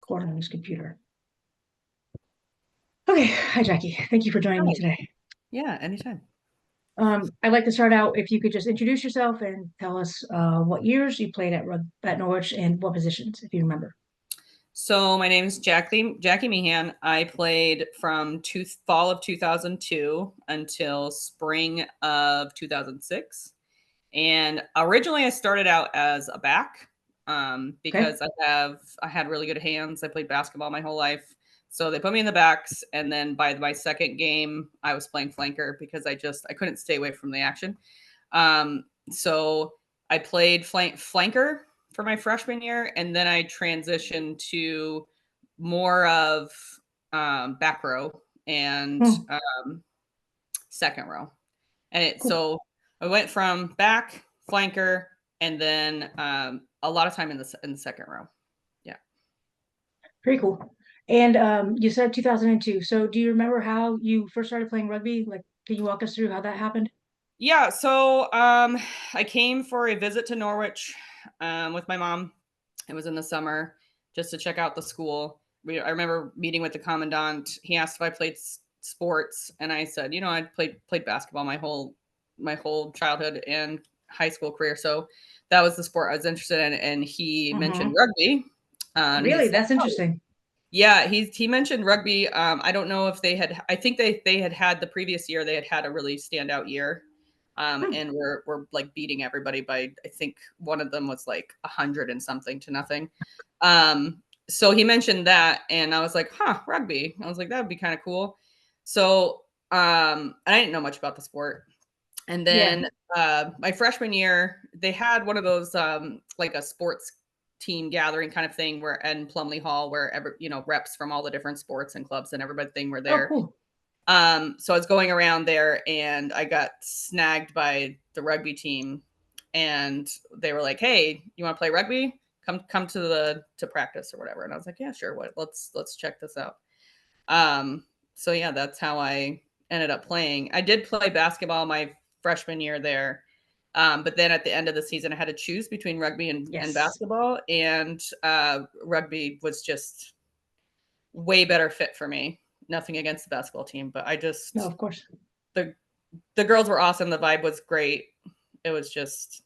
Recording on this computer. Okay. Hi, Jackie. Thank you for joining me Hi. today. Yeah, anytime. I'd like to start out if you could just introduce yourself and tell us what years you played at Norwich and what positions, if you remember. So my name is Jackie Meehan. I played from fall of 2002 until spring of 2006. And originally I started out as a back Okay. because I had really good hands. I played basketball my whole life. So they put me in the backs, and then by my second game, I was playing flanker because I couldn't stay away from the action. So I played flanker for my freshman year, and then I transitioned to more of back row and Hmm. second row. And Cool. so I went from back flanker, and then a lot of time in the second row. Yeah. Pretty cool. And you said 2002. So do you remember how you first started playing rugby? Like, can you walk us through how that happened? Yeah, so I came for a visit to Norwich with my mom. It was in the summer just to check out the school. I remember meeting with the commandant. He asked if I played sports, and I said, I played basketball my whole childhood and high school career. So that was the sport I was interested in. And he mentioned Hmm. rugby, and he Really? said, That's "Oh, interesting. yeah." He mentioned rugby. I don't know if they had. I think they had the previous year. They had a really standout year, Hmm. and we're like beating everybody by, I think one of them was like 100 and something to nothing. So he mentioned that, and I was like, "Huh, rugby." I was like, "That would be kind of cool." So and I didn't know much about the sport. And Yeah. then my freshman year, they had one of those like a sports team gathering kind of thing where in Plumley Hall, where reps from all the different sports and clubs and everything were Oh, there. cool. So I was going around there, and I got snagged by the rugby team, and they were like, "Hey, you want to play rugby? Come to practice or whatever." And I was like, "Yeah, sure. What? Let's check this out." Um, so yeah, that's how I ended up playing. I did play basketball my freshman year there. But then at the end of the season, I had to choose between rugby and Yes. basketball, and rugby was just way better fit for me. Nothing against the basketball team, but No, of course. the the girls were awesome. The vibe was great. It was just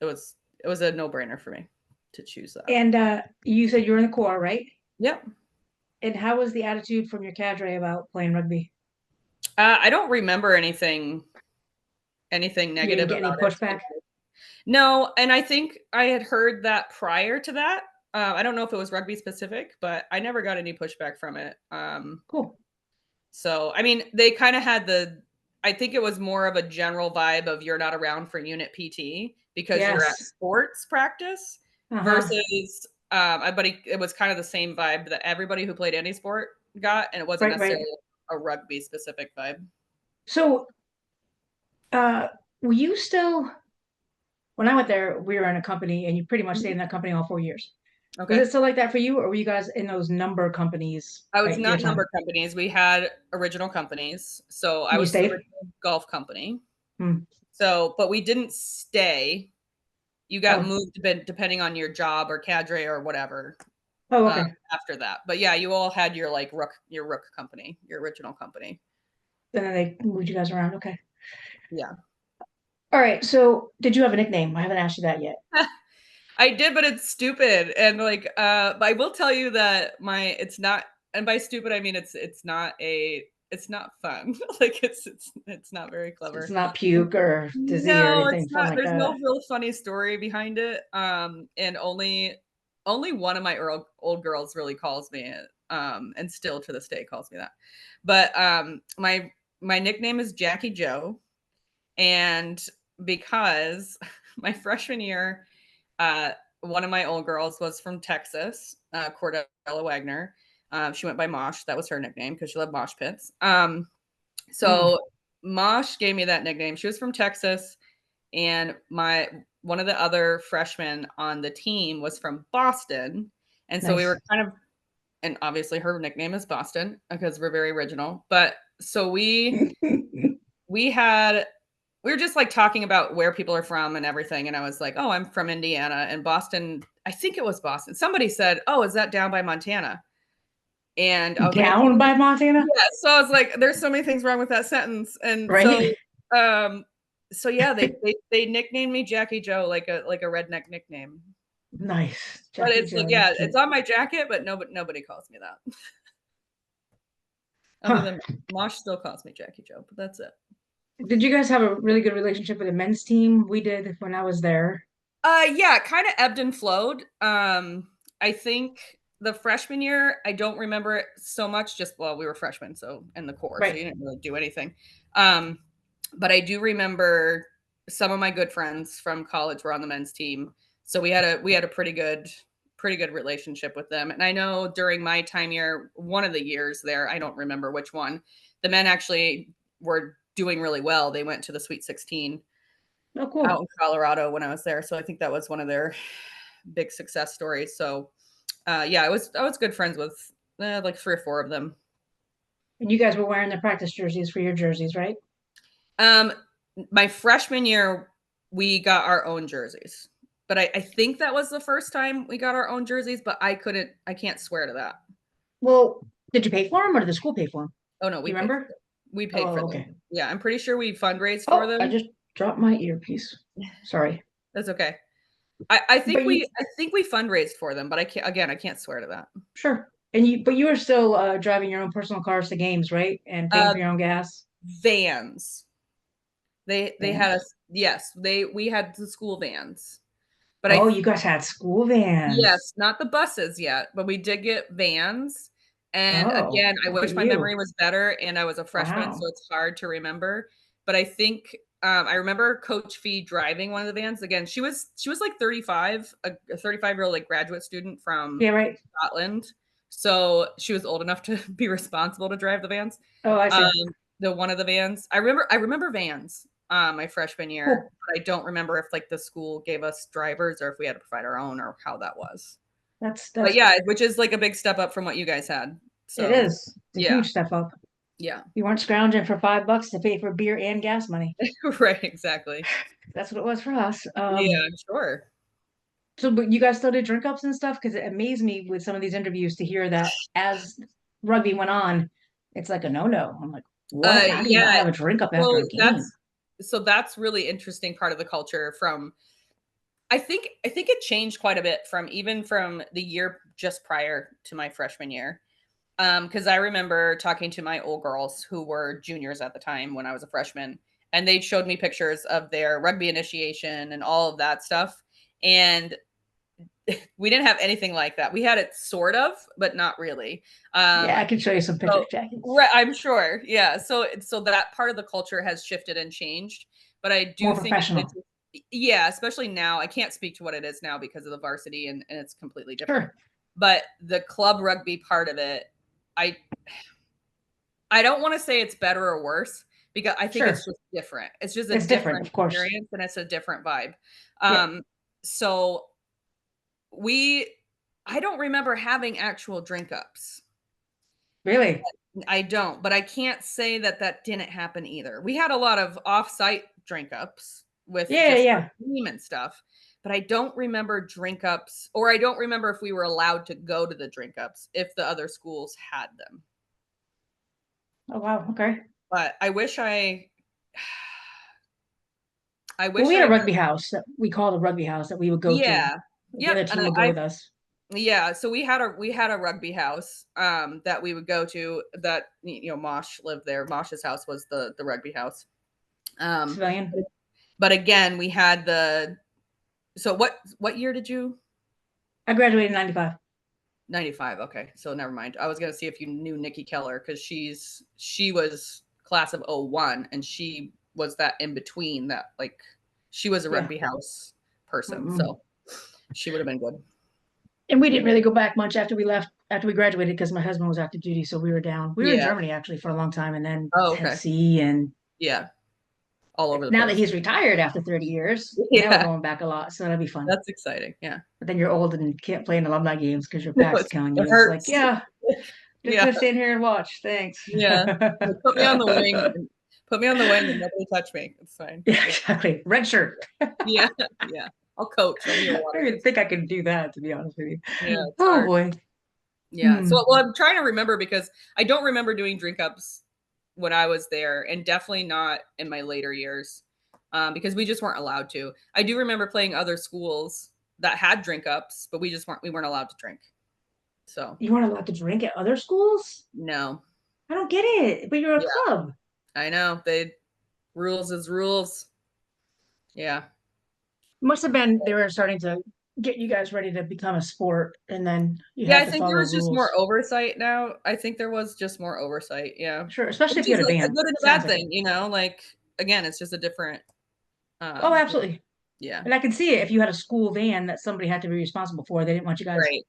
it was a no brainer for me to choose that. And you said you're in the Corps, right? Yep. And how was the attitude from your cadre about playing rugby? I don't remember anything You didn't negative get any about it. pushback? No, and I think I had heard that prior to that. I don't know if it was rugby specific, but I never got any pushback from it. Cool. So I mean, they kind of had I think it was more of a general vibe of you're not around for unit PT because you're at Yes. sports practice Uh-huh. versus, but it was kind of the same vibe that everybody who played any sport got, and it wasn't Right, necessarily right. a rugby specific vibe. So, were you still, when I went there, we were in a company and you pretty much stayed Mhm. in that company all 4 years. Was Okay. it still like that for you, or were you guys in those number companies I was at your not time? number companies. We had original companies. So I You was the stayed? original golf company. Hmm. So, but we didn't stay. You got Oh, moved depending on your job or cadre or whatever oh, okay. after that. But yeah, you all had your like your rook company, your original company. And then they moved you guys around. Okay. Yeah. All right. So, did you have a nickname? I haven't asked you that yet. I did, but it's stupid. And like but I will tell you that it's not, and by stupid I mean it's not fun. Like it's not very It's clever. not puke or dizzy or No, anything it's fun not. like There's no that. real funny story behind it. And only one of my old girls really calls me it. And still to this day calls me that. But my nickname is Jackie Joe, and because my freshman year, uh, one of my old girls was from Texas, Cordella Wagner. She went by Mosh. That was her nickname because she loved mosh pits. Hmm. So Mosh gave me that nickname. She was from Texas, and my one of the other freshmen on the team was from Boston, and so we Nice. were kind of, and obviously her nickname is Boston because we're very original. But so we had we were just like talking about where people are from and everything. And I was like, oh, I'm from Indiana and Boston. I think it was Boston. Somebody said, oh, is that down by Montana? And I was like, I think Down by Montana, yeah. So I was like, there's so many things wrong with that sentence. And right? um, so yeah, they nicknamed me Jackie Joe, like a redneck nickname. Nice, But Jackie it's like, Joe. That's yeah, it's cute. on my jacket, but nobody calls me that. Other Huh. than Mosh still calls me Jackie Joe, but that's it. Did you guys have a really good relationship with the men's team? We did when I was there. Yeah, kind of ebbed and flowed. I think the freshman year, I don't remember it so much. Just well, we were freshmen, so in the core, so Right. you didn't really do anything. Um, but I do remember some of my good friends from college were on the men's team, so we had a pretty good relationship with them. And I know during my time here, one of the years there, I don't remember which one, the men actually were doing really well. They went to the Sweet 16 Oh, out cool. in Colorado when I was there. So I think that was one of their big success stories. So yeah, I was good friends with like three or four of them. And you guys were wearing the practice jerseys for your jerseys, right? Um, my freshman year, we got our own jerseys, but I think that was the first time we got our own jerseys. But I can't swear to that. Well, did you pay for them or did the school pay for them? Oh no, Do you remember? we paid for Oh, them. okay. Yeah, I'm pretty sure we fundraised for Oh, I them. just dropped my earpiece. Sorry. That's okay. I think But you, we fundraised for them, but I can't swear to that. sure. And but you were still driving your own personal cars to games, right? And paying Uh, for your own gas. Vans. They had Vans. us yes, we had the school vans. But Oh, you guys had school vans. yes, not the buses yet, but we did get vans. And Oh, again, I look at wish my memory you. was better and I was a freshman, so Wow. it's hard to remember. But I think I remember Coach Fee driving one of the vans. Again, she was like 35, a 35-year-old like graduate student from Yeah, right. Scotland. So she was old enough to be responsible to drive the vans. Oh, I Um, see. the one of the vans. I remember vans my freshman year, Cool. but I don't remember if like the school gave us drivers or if we had to provide our own or how that was. But That's yeah, which is like a big step up from what you guys had. it So is. It's a yeah, huge step up. yeah, You weren't scrounging for $5 to pay for beer and gas money. right, exactly. That's what it was for us. Yeah, I'm sure. So, but you guys still did drink ups and stuff? Because it amazed me with some of these interviews to hear that as rugby went on, it's like a no-no. I'm like, what? How do you not Yeah. have a drink up after a So game? that's really interesting part of the culture from I think it changed quite a bit from even from the year just prior to my freshman year. Because I remember talking to my old girls who were juniors at the time when I was a freshman, and they showed me pictures of their rugby initiation and all of that stuff. And we didn't have anything like that. We had it sort of, but not really. Yeah, I can show you some pictures, So Jackie. right, I'm sure. Yeah. So that part of the culture has shifted and changed. But I do More think it's professional. yeah, especially now. I can't speak to what it is now because of the varsity and it's completely different. Sure, But the club rugby part of it, I I don't want to say it's better or worse because I think it's sure. just different. It's just a It's different, different of course. experience and it's a different vibe. Yeah, So we I don't remember having actual drink ups. really. I don't, but I can't say that that didn't happen either. We had a lot of off-site drink ups with Yeah, just yeah. the team and stuff, but I don't remember drink ups, or I don't remember if we were allowed to go to the drink ups if the other schools had them. Oh, wow. Okay. But I Well, wish we had I a could. rugby house that we called a rugby house that we would go to. Yeah. The Yep. other And team would go with us. yeah, so we had a rugby house that we would go to that Mosh lived there. Mosh's house was the rugby house. Um Civilian. but again, we had the so what year did you I graduated in 95. 95. Okay. So never mind. I was going to see if you knew Nikki Keller cuz she was class of '01 and she was that in between that like she was a Yeah. rugby house person. Mm-mm. So she would have been good. And we didn't really go back much after we left, after we graduated, because my husband was active duty. So we were down. We were in Yeah. Germany actually for a long time and then Oh, okay. Tennessee. And Yeah. All over the now that place. he's retired after 30 years, now we're Yeah. going back a lot. So that'll be fun. That's exciting. Yeah. But then you're old and can't play in alumni games because your No, back's killing it you. It's like, hurts. yeah, just Yeah. gonna stand here and watch. Thanks. Yeah. Like, put me on the wing. Put me on the wing and nobody touch me. It's fine. Yeah, exactly. Red shirt. Yeah, yeah. I'll coach. I'll be a I water don't even race. think I could do that, to be honest with Yeah, you. it's Oh hard. boy. Yeah. Hmm. So, well, I'm trying to remember because I don't remember doing drink ups when I was there, and definitely not in my later years, because we just weren't allowed to. I do remember playing other schools that had drink ups, but we weren't allowed to drink. So You weren't allowed to drink at other schools? no. I don't get it. But you're a Yeah, club. I know. They rules is rules. Yeah. Must have been they were starting to get you guys ready to become a sport, and then you Yeah, had I to think there follow was just more rules. oversight now. I think there was just more oversight. Yeah. Sure, especially Which if you is had a a van. good and a Sounds bad like it. thing, like again, it's just a different Oh, um absolutely. yeah, And I can see it if you had a school van that somebody had to be responsible for. They didn't want you guys right.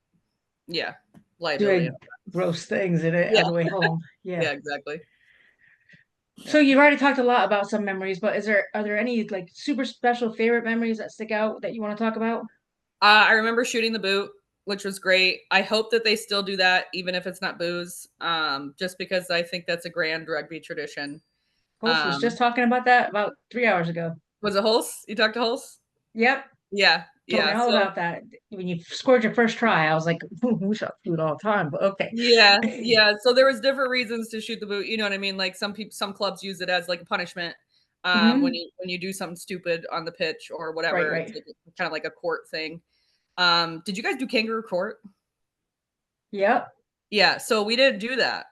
Yeah. Liability. doing gross things in it on Yeah. the way home. Yeah. Yeah, exactly. So Yeah. you've already talked a lot about some memories, but are there any like super special favorite memories that stick out that you want to talk about? I remember shooting the boot, which was great. I hope that they still do that, even if it's not booze, just because I think that's a grand rugby tradition. Hulse was just Um, talking about that about 3 hours ago. was it Hulse? You talked to Hulse? Yep. Yeah, Told me yeah. all So about that. When you scored your first try, I was like, "Ooh, we shot food all the time, but okay." yeah, yeah. So there was different reasons to shoot the boot. You know what I mean? Like some clubs use it as like a punishment. When Hmm. you do something stupid on the pitch or Right, whatever, it's right. like kind of like a court thing. Did you guys do kangaroo court? Yep. Yeah, so we didn't do that.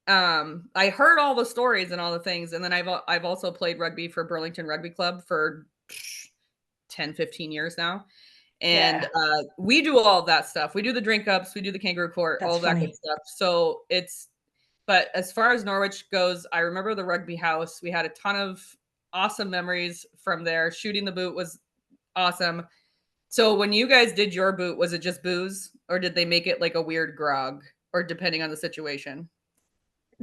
I heard all the stories and all the things, and then I've also played rugby for Burlington Rugby Club for 10, 15 years now. And Yeah. we do all of that stuff. We do the drink ups, we do the kangaroo court, all That's of that good funny. stuff. So but as far as Norwich goes, I remember the rugby house. We had a ton of awesome memories from there. Shooting the boot was awesome. So when you guys did your boot, was it just booze or did they make it like a weird grog or depending on the situation?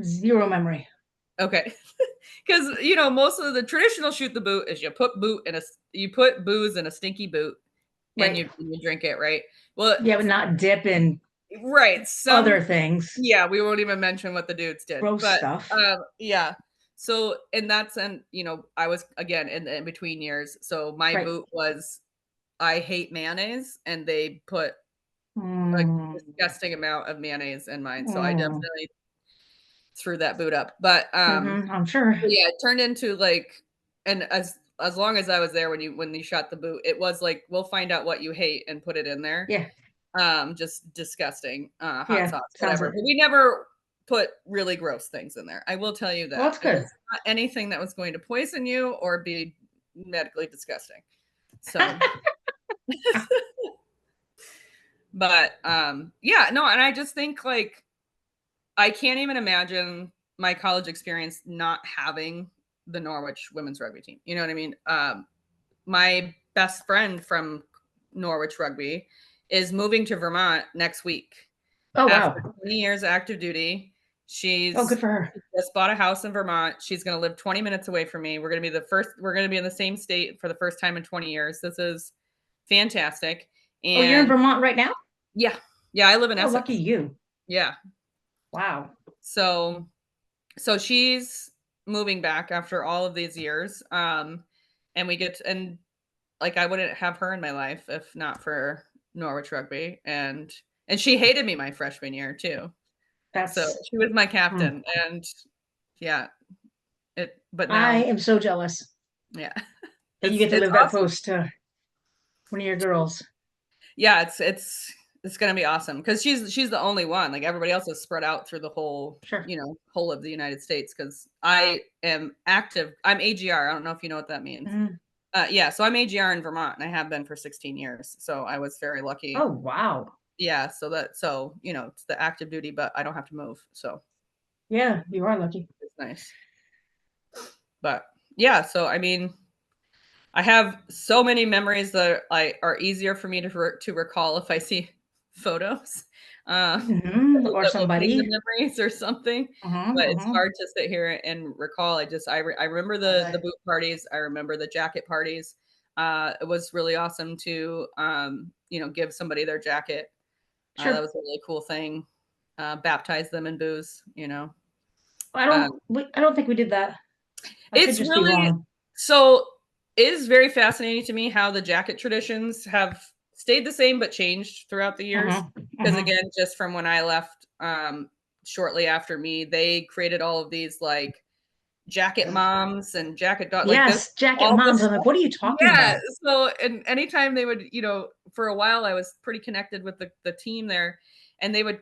Zero memory. Okay. Because most of the traditional shoot the boot is you put booze in a stinky boot and Right. you drink it, right? Well, Yeah, but not dip in right. other things. Yeah, we won't even mention what the dudes did, Gross but stuff. yeah. So in that sense, I was again in between years. So my Right. boot was I hate mayonnaise, and they put a Mm, disgusting amount of mayonnaise in mine. So I mm, definitely threw that boot up. But I'm sure. so yeah, it turned into like, and as long as I was there when you shot the boot, it was like we'll find out what you hate and put it in there. Yeah. Just disgusting. Hot Yeah. sauce, Sounds whatever. it. But we never put really gross things in there. I will tell you Well, that that's it good. was not anything that was going to poison you or be medically disgusting. So, but yeah, no, and I just think like I can't even imagine my college experience not having the Norwich women's rugby team. You know what I mean? My best friend from Norwich Rugby is moving to Vermont next week Oh, after wow. 20 years active duty. Oh, good She's for her. she just bought a house in Vermont. She's going to live 20 minutes away from me. We're going to be in the same state for the first time in 20 years. This is fantastic. Oh, you're in And Vermont right now? yeah, yeah, I live in Oh, lucky Essex. you. Yeah. Wow. So she's moving back after all of these years. And and like I wouldn't have her in my life if not for Norwich Rugby. And she hated me my freshman year too. So That's, she was my hmm. captain. And yeah, but I now, am so jealous yeah, that you get to it's live that awesome. close to one of your girls. Yeah, it's gonna be awesome because she's the only one. Like everybody else is spread out through the Sure. whole of the United States. Because I am active. I'm AGR. I don't know if you know what that means. Mhm. Yeah, so I'm AGR in Vermont, and I have been for 16 years. So I was very Oh, lucky. wow. Yeah, so it's the active duty, but I don't have to move. So Yeah, you are lucky. it's nice. But yeah, so I mean, I have so many memories that are easier for me to recall if I see photos, Or that will bring the somebody. memories or something, but it's Hmm. hard to sit here and recall. I remember the boot parties, I remember the jacket parties. It was really awesome to, give somebody their jacket. That Sure. was a really cool thing. Baptize them in booze. I Um don't think we did that. I could It's just be really wrong. so it is very fascinating to me how the jacket traditions have stayed the same but changed throughout the years. Mm-hmm. Because Mm-hmm. again, just from when I left, shortly after me, they created all of these like jacket moms and jacket like this, Yes, jacket all moms. this I'm like, stuff. what are you talking Yeah. about? So and anytime they would, for a while I was pretty connected with the team there, and they would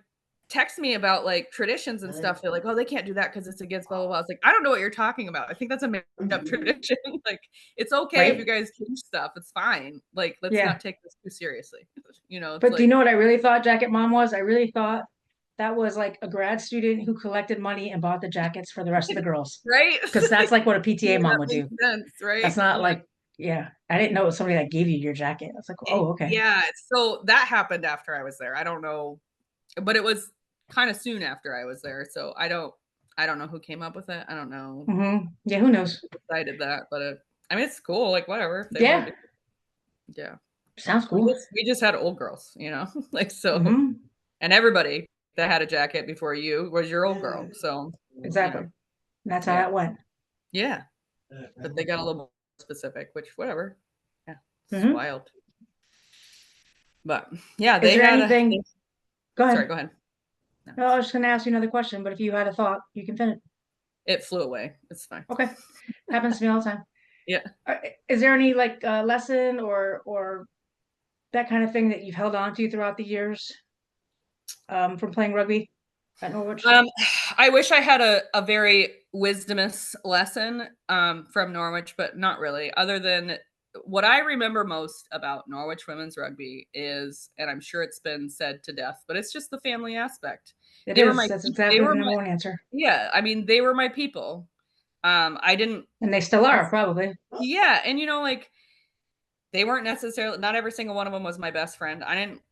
text me about like traditions and stuff. They're like, oh, they can't do that because it's against blah blah blah. I was like, I don't know what you're talking about. I think that's a made up tradition. Like, it's okay if you Right? guys change stuff. It's fine. Like, let's Yeah. not take this too seriously. It's But do you like, know what I really thought jacket mom was? I really thought that was like a grad student who collected money and bought the jackets for the rest of the girls. right? Because that's like what a PTA Yeah, mom that would makes do. sense, right? That's not Yeah. like, yeah. I didn't know it was somebody that gave you your jacket. I was like, oh, okay. Yeah, so that happened after I was there. I don't know, but it was kind of soon after I was there. So I don't know who came up with it. I don't know Yeah, who knows? who decided that, but I mean, it's cool. Like, whatever if they want Yeah, to do. Yeah, sounds we cool. just we just had old girls, like so, hmm and everybody that had a jacket before you was your old girl. So Exactly. And that's how yeah, that went. yeah. But they got a little more specific, which whatever. Yeah, it's hmm wild. But yeah, Is they there had a. anything? Go Sorry, ahead. go ahead. No, No, I was just going to ask you another question, but if you had a thought, you can finish. it flew away. It's fine. Okay. Happens to me all the time. Yeah. Is there any like lesson or that kind of thing that you've held on to throughout the years from playing rugby at Norwich? Um, I wish I had a very wisdomous lesson from Norwich, but not really. Other than what I remember most about Norwich women's rugby is, and I'm sure it's been said to death, but it's just the family aspect. It They were is. my, That's they exactly were the my, number one answer. yeah. I mean, they were my people. I didn't. And they still are, probably. Yeah, and like they weren't necessarily. Not every single one of them was my best friend. I didn't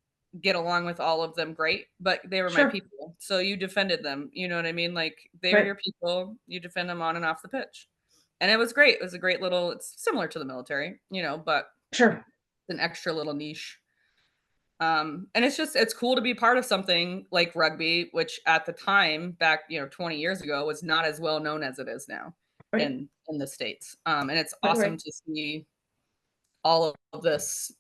get along with all of them great, but they were my Sure. people. So you defended them. You know what I mean? Like they were Right. your people. You defend them on and off the pitch. And it was great. It was a great little, it's similar to the military, but Sure. it's an extra little niche. And it's cool to be part of something like rugby, which at the time back, 20 years ago was not as well known as it is now Right. in the States. And it's Right. awesome Right. to see all of this,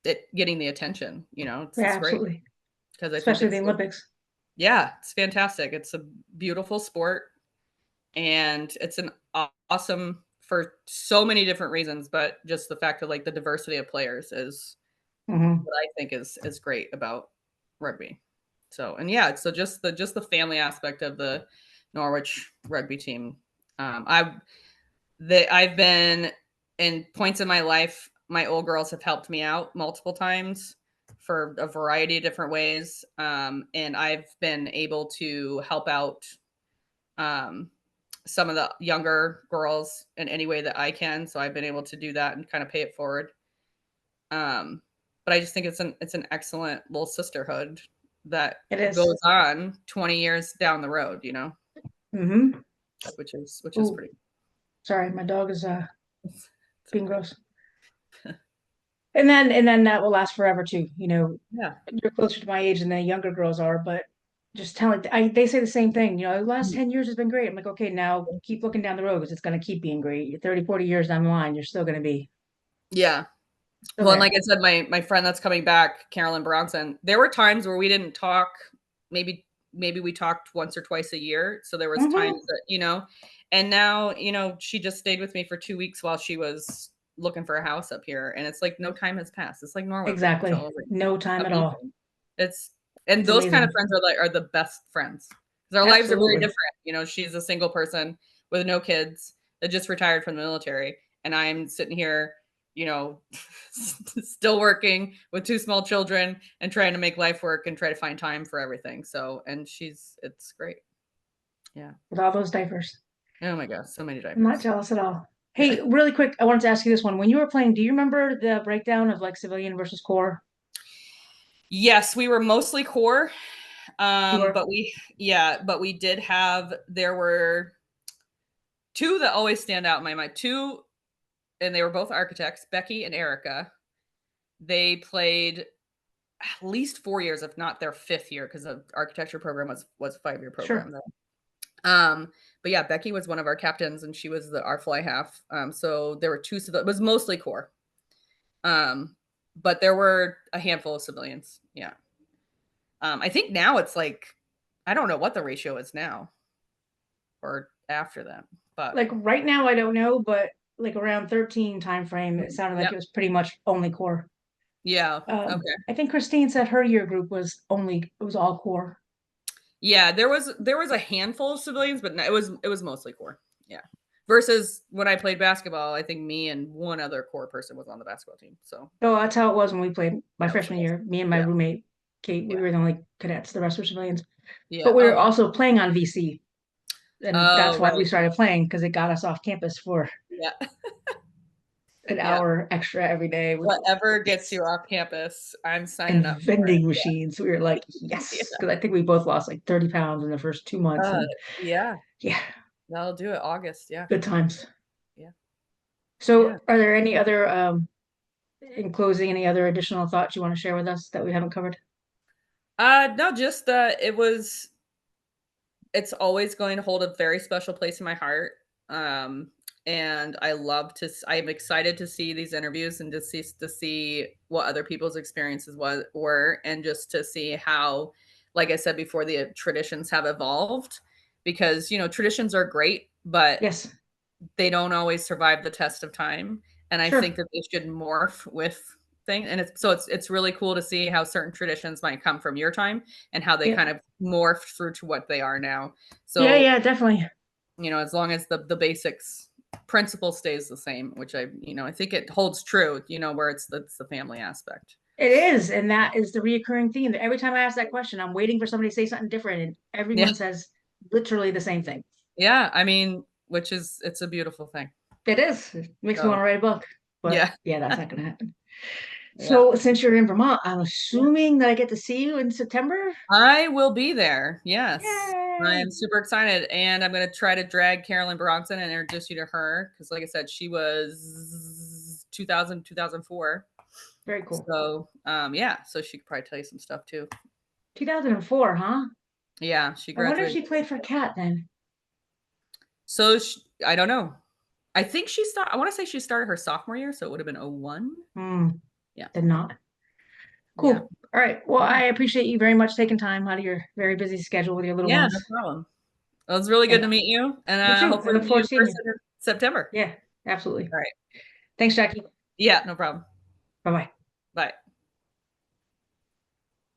it getting the attention, Yeah, it's great absolutely. because I think Especially the it's Olympics. yeah, it's fantastic. It's a beautiful sport and it's an awesome for so many different reasons, but just the fact of like the diversity of players is hmm what I think is great about rugby. So, and yeah, so just the family aspect of the Norwich rugby team. I've been in points in my life, my old girls have helped me out multiple times for a variety of different ways. And I've been able to help out um, some of the younger girls in any way that I can. So I've been able to do that and kind of pay it forward. Um, but I just think it's an excellent little sisterhood that It is. goes on 20 years down the road, hmm which is Oh, pretty. sorry, my dog is It's being okay. gross. And then that will last forever too. Yeah. You're closer to my age than the younger girls are, but just telling they say the same thing. The last 10 years has been great. I'm like, okay, now keep looking down the road because it's going to keep being great. You're 30, 40 years down the line, you're still going to be Yeah. still Well, and there. like I said, my friend that's coming back, Carolyn Bronson, there were times where we didn't talk. Maybe we talked once or twice a year. So there was times hmm that, and now, she just stayed with me for 2 weeks while she was looking for a house up here. And it's like no time has passed. It's like Norwich all Exactly. over again. No It's time at all. amazing. It's and It's those kind of amazing. friends are the best friends. Because our lives are very Absolutely. different. She's a single person with no kids that just retired from the military. And I'm sitting here you know, still working with two small children and trying to make life work and try to find time for everything. So, and it's great. Yeah. With all those diapers. Oh my gosh, so many I'm not diapers. jealous at all. Yeah. Hey, really quick, I wanted to ask you this one. When you were playing, do you remember the breakdown of like civilian versus core? Yes, we were mostly core. You were? But we did have, there were two that always stand out in my mind. Two, and they were both architects, Becky and Erica. They played at least 4 years, if not their fifth year, because the architecture program was a 5-year Sure. program. Um, but yeah, Becky was one of our captains, and she was our fly half. So there were two. It was mostly corps, but there were a handful of civilians. Yeah. I think now it's like I don't know what the ratio is now or after that, but Like right now, I don't know, but like around 13 time frame, it sounded like yep, it was pretty much only core. yeah, okay. I think Christine said her year group was it was all core. Yeah, there was a handful of civilians, but no, it was mostly core. Yeah. Versus when I played basketball, I think me and one other core person was on the basketball team. So So that's how it was when we played my that was freshman nice. year. Me and my Yeah. roommate, Kate, we Yeah. were the only cadets. The rest were civilians. Yeah. But we Oh, were nice. also playing on VC. And that's Oh, why we right. started playing because it got us off campus for Yeah. an Yeah. hour extra every day with Whatever gets you yes. off campus, I'm And signing up for vending it. machines. We were like, Yeah. yes. Because I think we both lost like 30 pounds in the first 2 months. Uh, And yeah. yeah, That'll do it. August. Yeah. good times. Yeah. So Yeah. are there any other in closing, any other additional thoughts you want to share with us that we haven't covered? No, just it's always going to hold a very special place in my heart. Um, and I'm excited to see these interviews and to see what other people's experiences were, and just to see how, like I said before, the traditions have evolved, because traditions are great, but Yes, they don't always survive the test of time. And I think sure. that they should morph with things. And it's really cool to see how certain traditions might come from your time and how they Yeah. kind of morphed through to what they are now. Yeah, So, yeah, definitely. as long as the basics principle stays the same, which I think it holds true, where it's the family aspect. It is, and that is the reoccurring theme. Every time I ask that question, I'm waiting for somebody to say something different, and Yeah. everyone says literally the same thing. Yeah. I mean, it's a beautiful thing. It is. It makes me want So, to write a book, but yeah. yeah, that's not going to happen. Yeah. So, since you're in Vermont, I'm Yeah. assuming that I get to see you in September. I will be there. Yes. I am Yay! super excited. And I'm going to try to drag Carolyn Bronson and introduce you to her. Because, like I said, she was 2000, 2004. Very cool. So, yeah. So she could probably tell you some stuff too. 2004, huh? Yeah. She I wonder if graduated. she played for Cat then. So, I don't know. I want to say she started her sophomore year. So it would have been 01. Hmm, Yeah. did not. Yeah. Cool. All right. Well, Yeah. I appreciate you very much taking time out of your very busy schedule with your little Yeah. ones. No problem. Well, it was really good And to meet you. And you too. I hopefully look see you forward in to seeing you. person in September. Yeah, absolutely. All right. Thanks, Jackie. Yeah. No problem. Bye bye. Bye.